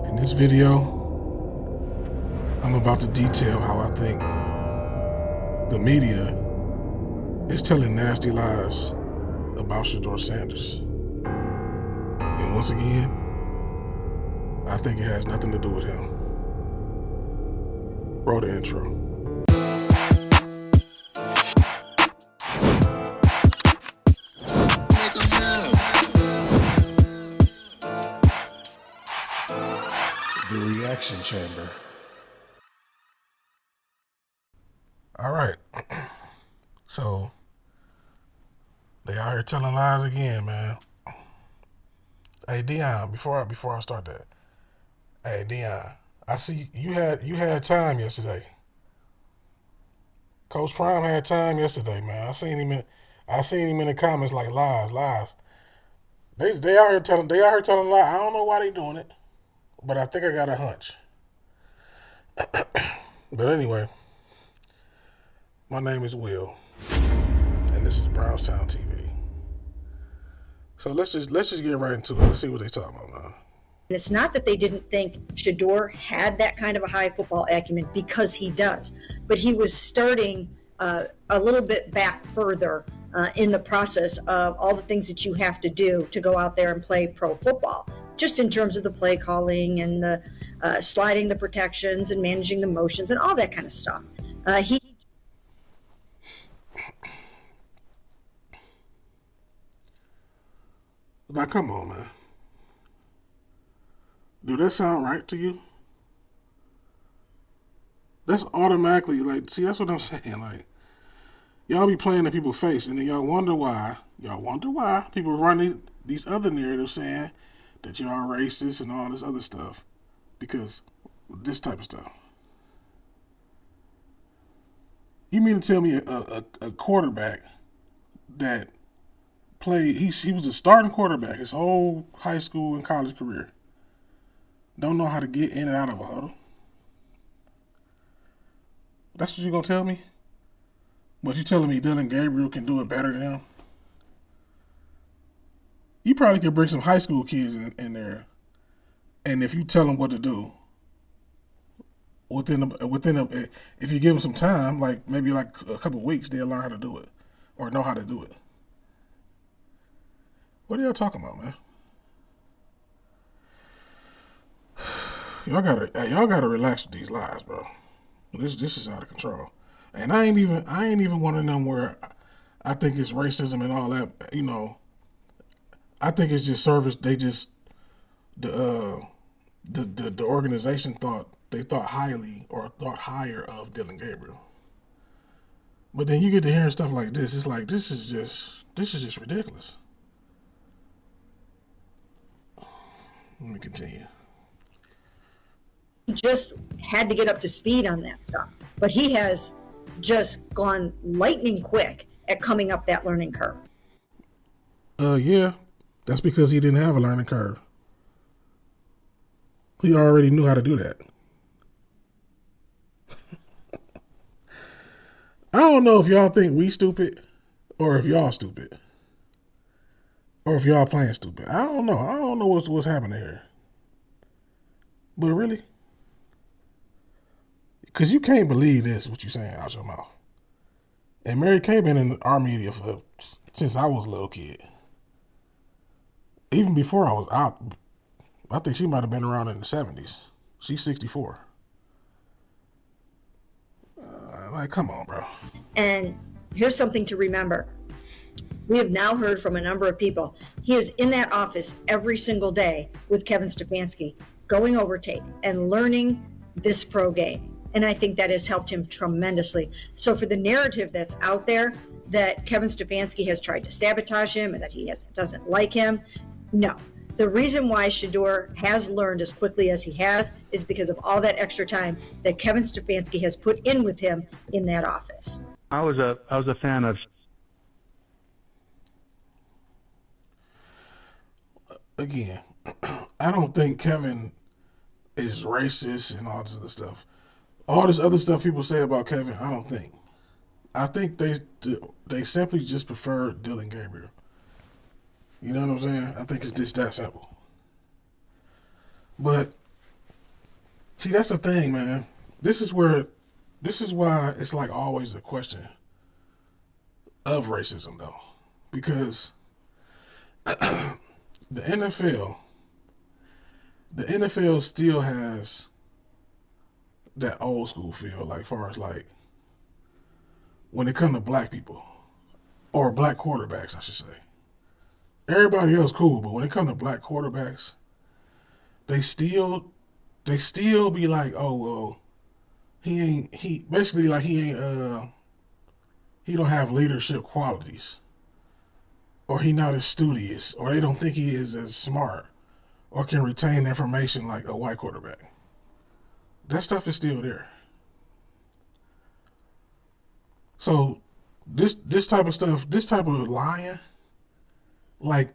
In this video, I'm about to detail how I think the media is telling nasty lies about Shedeur Sanders. And once again, I think it has nothing to do with him. Roll the intro. The reaction chamber. All right. So they out here telling lies again, man. Hey Deion, before I start that, hey Deion, I see you had time yesterday. Coach Prime had time yesterday, man. I seen him in the comments like lies. They out here telling lies. I don't know why they doing it, but I think I got a hunch. But anyway, my name is Will, and this is Brownstown TV. So let's just get right into it. Let's see what they talking about now. And it's not that they didn't think Shedeur had that kind of a high football acumen, because he does, but he was starting a little bit back further in the process of all the things that you have to do to go out there and play pro football, just in terms of the play calling and the sliding the protections and managing the motions and all that kind of stuff. Now come on, man. Do that sound right to you? That's automatically like, see, that's what I'm saying. Like, y'all be playing in people's face, and then y'all wonder why people run these other narratives saying that y'all are racist and all this other stuff, because this type of stuff. You mean to tell me a quarterback that played, he was a starting quarterback his whole high school and college career, don't know how to get in and out of a huddle? That's what you're going to tell me? But you telling me Dylan Gabriel can do it better than him? You probably could bring some high school kids in there, and if you tell them what to do, if you give them some time, like maybe like a couple of weeks, they'll learn how to do it or know how to do it. What are y'all talking about, man? Y'all gotta relax with these lies, bro. This is out of control, and I ain't even one of them where I think it's racism and all that. You know, I think it's just service. They just the organization thought highly or thought higher of Dylan Gabriel. But then you get to hearing stuff like this. It's like this is just ridiculous. Let me continue. He just had to get up to speed on that stuff, but he has just gone lightning quick at coming up that learning curve. Yeah, that's because he didn't have a learning curve. He already knew how to do that. I don't know if y'all think we stupid or if y'all stupid or if y'all playing stupid. I don't know what's happening here. But really, because you can't believe this, what you're saying out your mouth. And Mary Kay been in our media since I was a little kid. Even before I was out, I think she might have been around in the 70s. She's 64. Like, come on, bro. And here's something to remember. We have now heard from a number of people. He is in that office every single day with Kevin Stefanski, going over tape and learning this pro game. And I think that has helped him tremendously. So for the narrative that's out there that Kevin Stefanski has tried to sabotage him and that he doesn't like him, no. The reason why Shedeur has learned as quickly as he has is because of all that extra time that Kevin Stefanski has put in with him in that office. I was a fan of. Again, I don't think Kevin is racist and all this other stuff. All this other stuff people say about Kevin, I don't think. I think they simply just prefer Dylan Gabriel. You know what I'm saying? I think it's just that simple. But See, that's the thing, man. This is why it's like always a question of racism, though, because the NFL, the NFL still has that old school feel, like far as like when it comes to black people or black quarterbacks, I should say. Everybody else cool, but when it comes to black quarterbacks, they still be like, oh well, he basically like he don't have leadership qualities, or he not as studious, or they don't think he is as smart, or can retain information like a white quarterback. That stuff is still there. So this type of stuff, this type of lying, like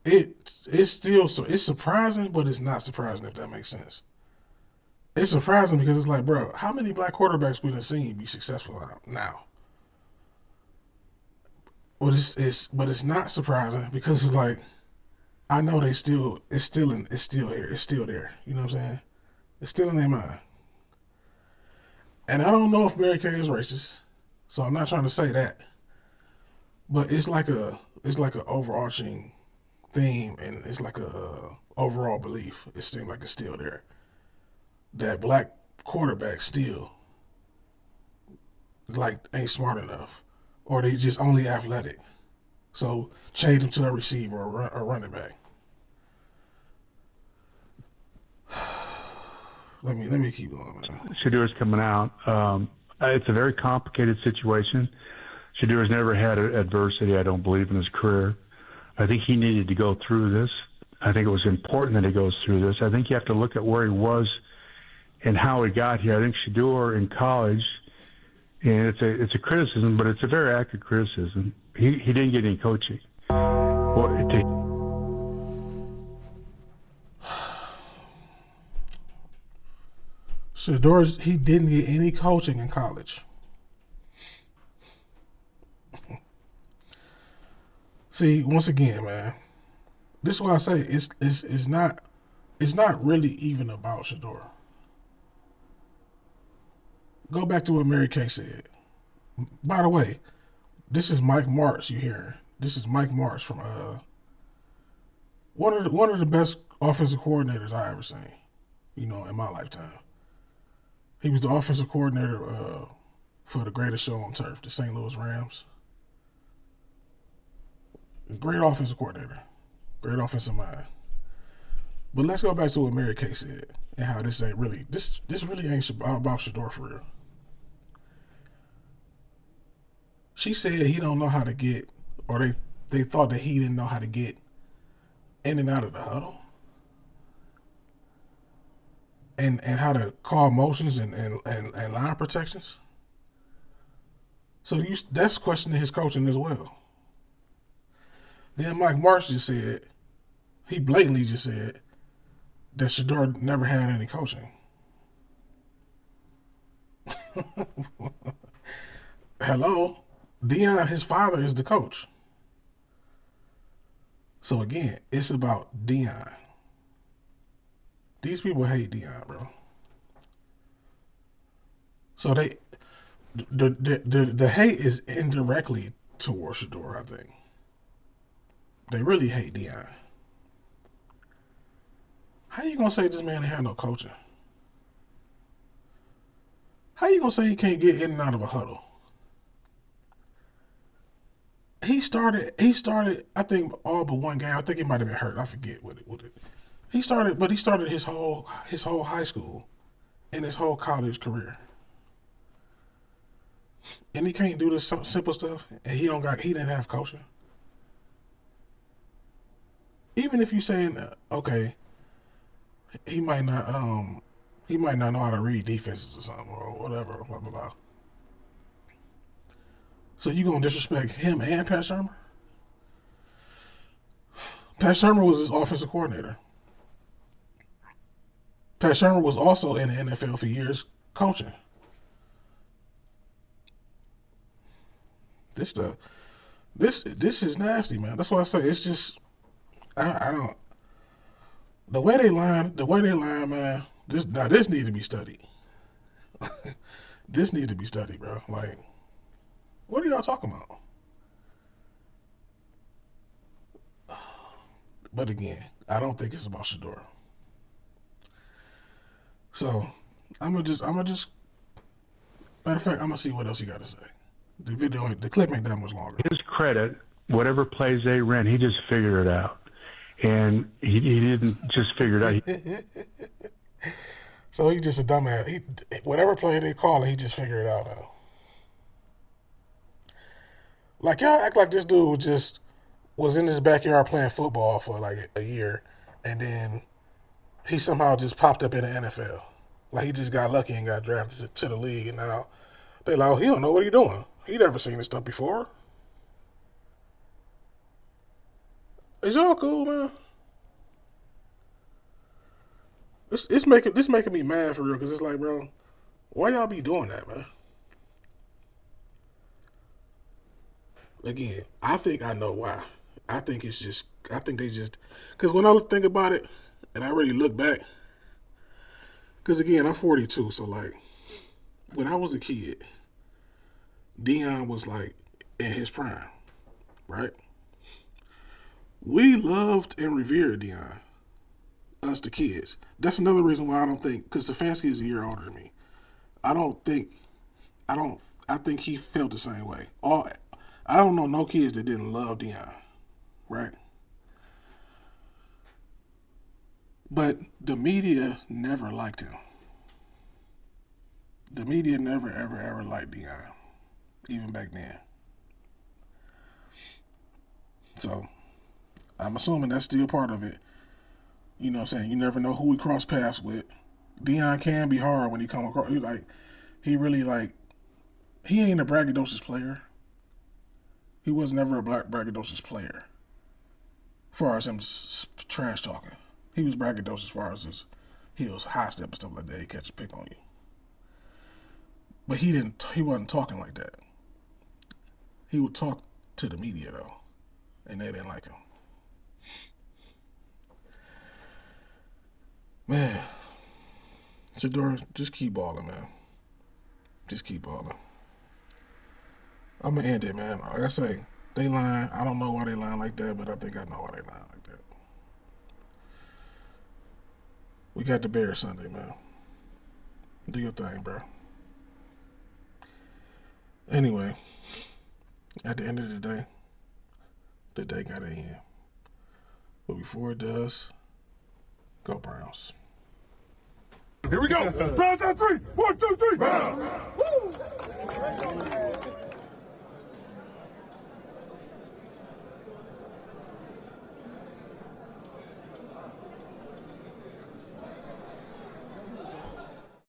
it's still so it's surprising, but it's not surprising if that makes sense. It's surprising because it's like, bro, how many black quarterbacks we done seen be successful now? But it's not surprising because it's like I know it's still here, it's still there. You know what I'm saying? It's still in their mind. And I don't know if Mary Kay is racist, so I'm not trying to say that. But it's like a overarching theme, and it's like a overall belief. It seems like it's still there that black quarterbacks still like ain't smart enough, or they just only athletic. So change them to a receiver or a running back. Let me keep going, man. Shedeur's coming out. It's a very complicated situation. Shedeur's never had adversity, I don't believe, in his career. I think he needed to go through this. I think it was important that he goes through this. I think you have to look at where he was and how he got here. I think Shedeur in college, and it's a criticism, but it's a very accurate criticism. He didn't get any coaching. Shedeur, he didn't get any coaching in college. See, once again, man, this is why I say it's not really even about Shedeur. Go back to what Mary Kay said. By the way, this is Mike Martz you hear. This is Mike Martz from one of the best offensive coordinators I ever seen, you know, in my lifetime. He was the offensive coordinator for the greatest show on turf, the St. Louis Rams. Great offensive coordinator, great offensive mind. But let's go back to what Mary Kay said and how this really ain't about Shedeur for real. She said he don't know how to get, or they thought that he didn't know how to get in and out of the huddle, and how to call motions and line protections. So that's questioning his coaching as well. Then Mike Martz just said, he blatantly just said that Shedeur never had any coaching. Hello? Deion, his father, is the coach. So again, it's about Deion. These people hate Deion, bro. So the hate is indirectly towards Shedeur, I think. They really hate Deion. How you gonna say this man ain't had no coaching? How you gonna say he can't get in and out of a huddle? He started. I think all but one game. I think he might have been hurt. I forget what it. He started his whole high school and his whole college career, and he can't do this simple stuff. And he didn't have coaching. Even if you're saying okay, he might not know how to read defenses or something or whatever, blah blah blah. So you gonna disrespect him and Pat Shurmur? Pat Shurmur was his offensive coordinator. Pat Shurmur was also in the NFL for years coaching. This is nasty, man. That's why I say it's just I don't. The way they line, man. This need to be studied. This need to be studied, bro. Like, what are y'all talking about? But again, I don't think it's about Shedeur. So I'm gonna just matter of fact, I'm gonna see what else he got to say. The clip ain't that much longer. His credit, whatever plays they ran, he just figured it out. And he didn't just figure it out. So he just a dumbass. Whatever play they call it, he just figured it out. Like, y'all act like this dude was in his backyard playing football for like a year, and then he somehow just popped up in the NFL. Like, he just got lucky and got drafted to the league, and now they like, oh, he don't know what he's doing. He never seen this stuff before. Is y'all cool, man? This making me mad for real, because it's like, bro, why y'all be doing that, man? Again, I think I know why. I think they just, because when I think about it, and I really look back, because again, I'm 42, so like, when I was a kid, Deion was like in his prime, right? We loved and revered Deion, us the kids. That's another reason why I don't think, because Stefanski is a year older than me. I think he felt the same way. I don't know no kids that didn't love Deion, right? But the media never liked him. The media never, ever, ever liked Deion, even back then. So I'm assuming that's still part of it. You know what I'm saying? You never know who he cross paths with. Deion can be hard when he come across. He really he ain't a braggadocious player. He was never a braggadocious player. As far as him trash talking, he was braggadocious as far as he was high step and stuff like that. He catch a pick on you, but he didn't. He wasn't talking like that. He would talk to the media though, and they didn't like him. Man, Shedeur, just keep balling, man. Just keep balling. I'm gonna end it, man. Like I say, they lying. I don't know why they lying like that, but I think I know why they lying like that. We got the Bears Sunday, man. Do your thing, bro. Anyway, at the end of the day got to end. But before it does, go Browns. Here we go. Browns on three. 1, 2, 3.